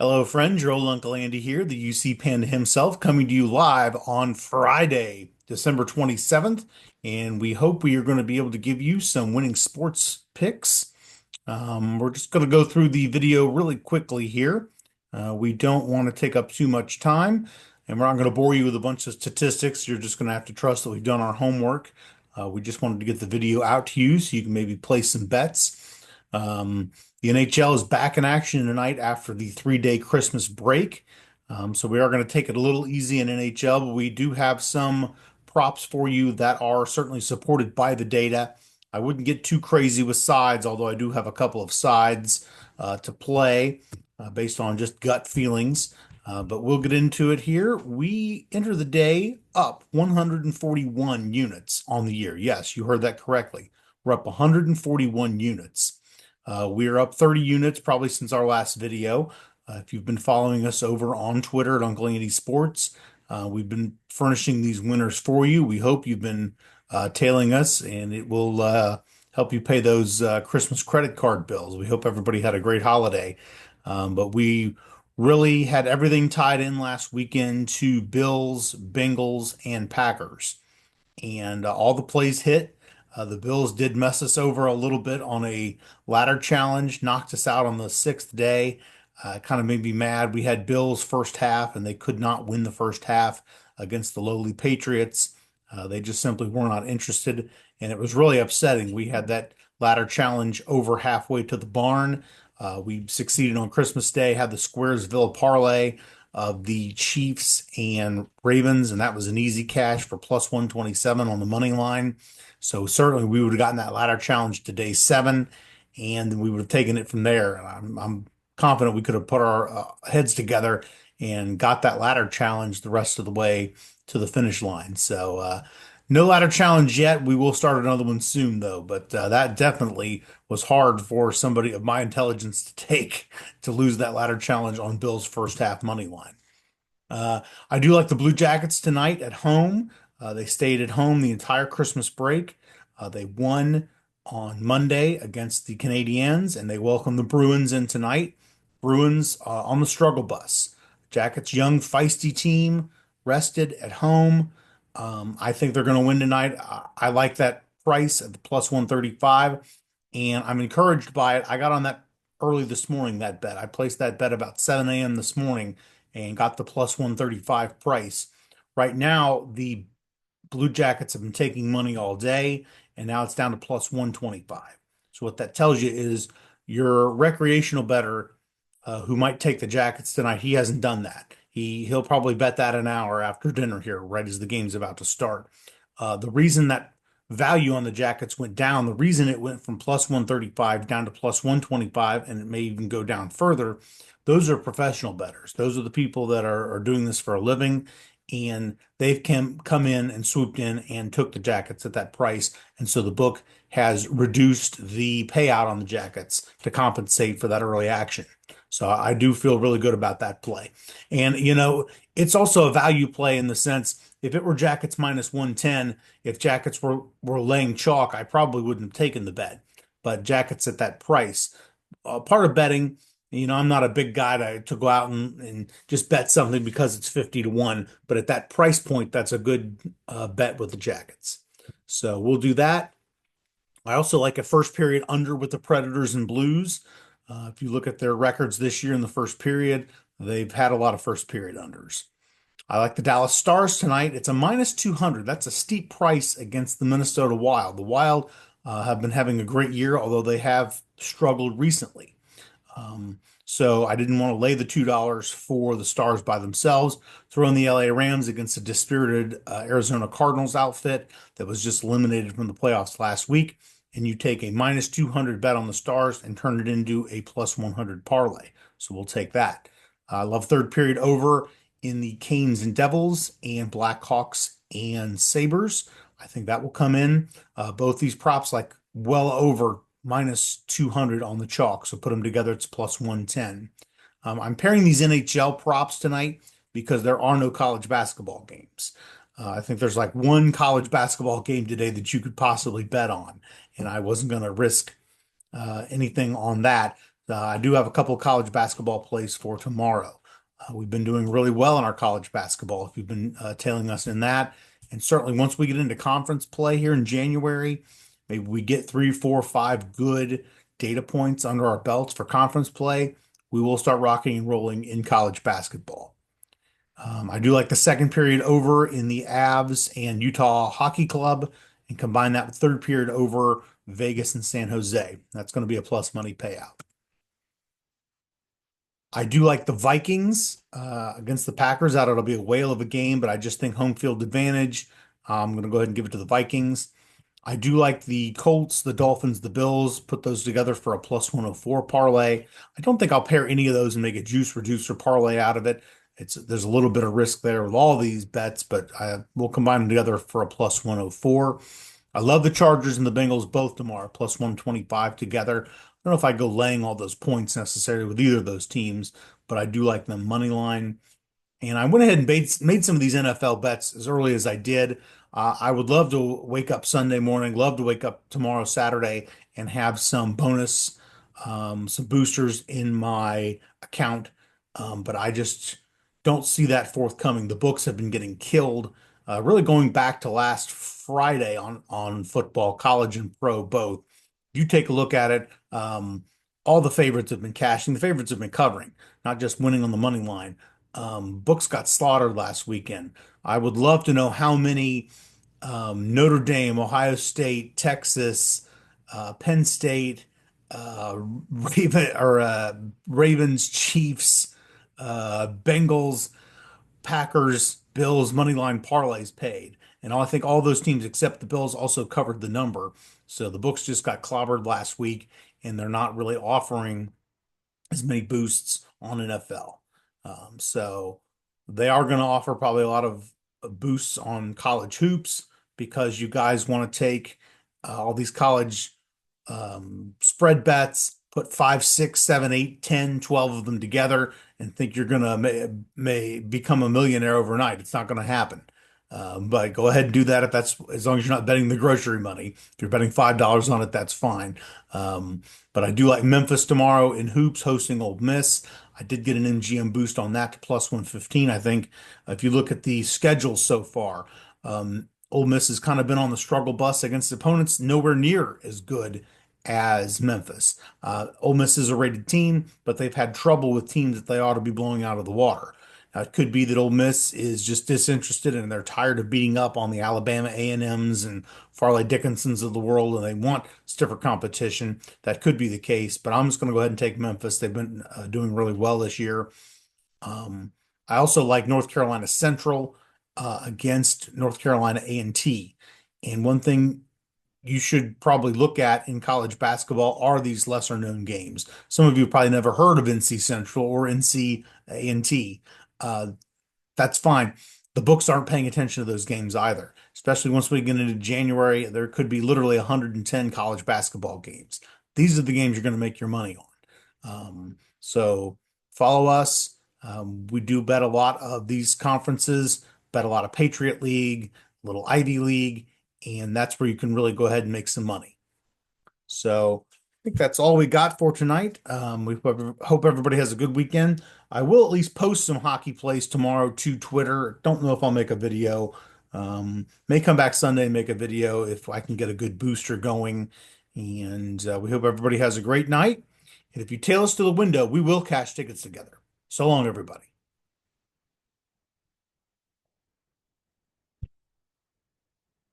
Hello, friends. Your old Uncle Andy here, the UC Panda himself, coming to you live on Friday, December 27th. And we hope we are going to be able to give you some winning sports picks. We're just going to go through the video really quickly here. We don't want to take up too much time, and we're not going to bore you with a bunch of statistics. You're just going to have to trust that we've done our homework. We just wanted to get the video out to you so you can maybe place some bets. The NHL is back in action tonight after the 3-day Christmas break. So we are going to take it a little easy in NHL, but we do have some props for you that are certainly supported by the data. I wouldn't get too crazy with sides, although I do have a couple of sides to play based on just gut feelings. But we'll get into it here. We enter the day up 141 units on the year. Yes, you heard that correctly. We're up 141 units. We're up 30 units probably since our last video. If you've been following us over on Twitter at Uncle Andy Sports, we've been furnishing these winners for you. We hope you've been tailing us, and it will help you pay those Christmas credit card bills. We hope everybody had a great holiday. But we really had everything tied in last weekend to Bills, Bengals, and Packers, and all the plays hit. The Bills did mess us over a little bit on a ladder challenge, knocked us out on the sixth day. Kind of made me mad. We had Bills first half, and they could not win the first half against the lowly Patriots. They just simply were not interested, and it was really upsetting. We had that ladder challenge over halfway to the barn. We succeeded on Christmas Day, had the Squaresville parlay of the Chiefs and Ravens, and that was an easy cash for plus 127 on the money line. So certainly we would have gotten that ladder challenge to day seven, and we would have taken it from there. And I'm confident we could have put our heads together and got that ladder challenge the rest of the way to the finish line. So no ladder challenge yet. We will start another one soon, though. But that definitely was hard for somebody of my intelligence to take to lose that ladder challenge on Bill's first half money line. I do like the Blue Jackets tonight at home. They stayed at home the entire Christmas break. They won on Monday against the Canadiens, and they welcome the Bruins in tonight. Bruins on the struggle bus. Jackets, young, feisty team, rested at home. I think they're going to win tonight. I like that price at the plus 135, and I'm encouraged by it. I got on that early this morning, that bet. I placed that bet about 7 a.m. this morning and got the plus 135 price. Right now, the Blue Jackets have been taking money all day, and now it's down to plus 125. So what that tells you is your recreational bettor who might take the Jackets tonight, he hasn't done that. He'll probably bet that an hour after dinner here, right as the game's about to start. The reason that value on the Jackets went down, the reason it went from plus 135 down to plus 125, and it may even go down further, those are professional bettors. Those are the people that are doing this for a living, and they've come in and swooped in and took the Jackets at that price. And so the book has reduced the payout on the Jackets to compensate for that early action. So I do feel really good about that play. And, it's also a value play in the sense if it were Jackets minus 110, if Jackets were laying chalk, I probably wouldn't have taken the bet. But Jackets at that price, part of betting, I'm not a big guy to go out and just bet something because it's 50 to 1. But at that price point, that's a good bet with the Jackets. So we'll do that. I also like a first period under with the Predators and Blues. If you look at their records this year in the first period, they've had a lot of first period unders. I like the Dallas Stars tonight. It's a minus 200. That's a steep price against the Minnesota Wild. The Wild have been having a great year, although they have struggled recently. So I didn't want to lay the $2 for the Stars by themselves. Throw in the LA Rams against a dispirited Arizona Cardinals outfit that was just eliminated from the playoffs last week. And you take a minus 200 bet on the Stars and turn it into a plus 100 parlay. So we'll take that. I love third period over in the Canes and Devils and Blackhawks and Sabres. I think that will come in. Both these props like well over minus 200 on the chalk. So put them together, it's plus 110. I'm pairing these NHL props tonight because there are no college basketball games. I think there's like one college basketball game today that you could possibly bet on, and I wasn't going to risk anything on that. I do have a couple of college basketball plays for tomorrow. We've been doing really well in our college basketball if you've been tailing us in that. And certainly once we get into conference play here in January, maybe we get three, four, five good data points under our belts for conference play, we will start rocking and rolling in college basketball. I do like the second period over in the Avs and Utah Hockey Club and combine that with third period over Vegas and San Jose. That's going to be a plus money payout. I do like the Vikings against the Packers. Out it'll be a whale of a game, but I just think home field advantage. I'm going to go ahead and give it to the Vikings. I do like the Colts, the Dolphins, the Bills. Put those together for a plus 104 parlay. I don't think I'll pair any of those and make a juice reducer parlay out of it. There's a little bit of risk there with all these bets, but I will combine them together for a plus 104. I love the Chargers and the Bengals both tomorrow, plus 125 together. I don't know if I go laying all those points necessarily with either of those teams, but I do like them money line. And I went ahead and made some of these NFL bets as early as I did. I would love to wake up Sunday morning, love to wake up tomorrow, Saturday, and have some bonus, some boosters in my account. But I just don't see that forthcoming. The books have been getting killed, really going back to last Friday on football, college and pro both. You take a look at it. All the favorites have been cashing. The favorites have been covering, not just winning on the money line. Books got slaughtered last weekend. I would love to know how many Notre Dame, Ohio State, Texas, Penn State, Ravens, Chiefs, Bengals, Packers, Bills money line parlays paid. And I think all those teams except the Bills also covered the number. So the books just got clobbered last week, and they're not really offering as many boosts on NFL. So they are going to offer probably a lot of boosts on college hoops because you guys want to take all these college spread bets, put 5, 6, 7, 8, 10, 12 of them together and think you're going to may become a millionaire overnight. It's not going to happen. But go ahead and do that if that's as long as you're not betting the grocery money. If you're betting $5 on it, that's fine. But I do like Memphis tomorrow in hoops hosting Ole Miss. I did get an MGM boost on that to plus 115. I think if you look at the schedule so far, Ole Miss has kind of been on the struggle bus against opponents nowhere near as good as Memphis. Ole Miss is a rated team, but they've had trouble with teams that they ought to be blowing out of the water. Now, it could be that Ole Miss is just disinterested and they're tired of beating up on the Alabama A&Ms and Farley Dickinsons of the world and they want stiffer competition. That could be the case, but I'm just going to go ahead and take Memphis. They've been doing really well this year. Um, I also like North Carolina Central against North Carolina A&T. And one thing you should probably look at in college basketball are these lesser known games. Some of you probably never heard of NC Central or NC A&T. Uh, that's fine. The books aren't paying attention to those games either, especially once we get into January. There could be literally 110 college basketball games. These are the games you're going to make your money on. So follow us. We do bet a lot of these conferences, bet a lot of Patriot League, little Ivy League, and that's where you can really go ahead and make some money. So I think that's all we got for tonight. We hope everybody has a good weekend. I will at least post some hockey plays tomorrow to Twitter. Don't know if I'll make a video. May come back Sunday and make a video if I can get a good booster going. And we hope everybody has a great night. And if you tail us to the window, we will cash tickets together. So long, everybody.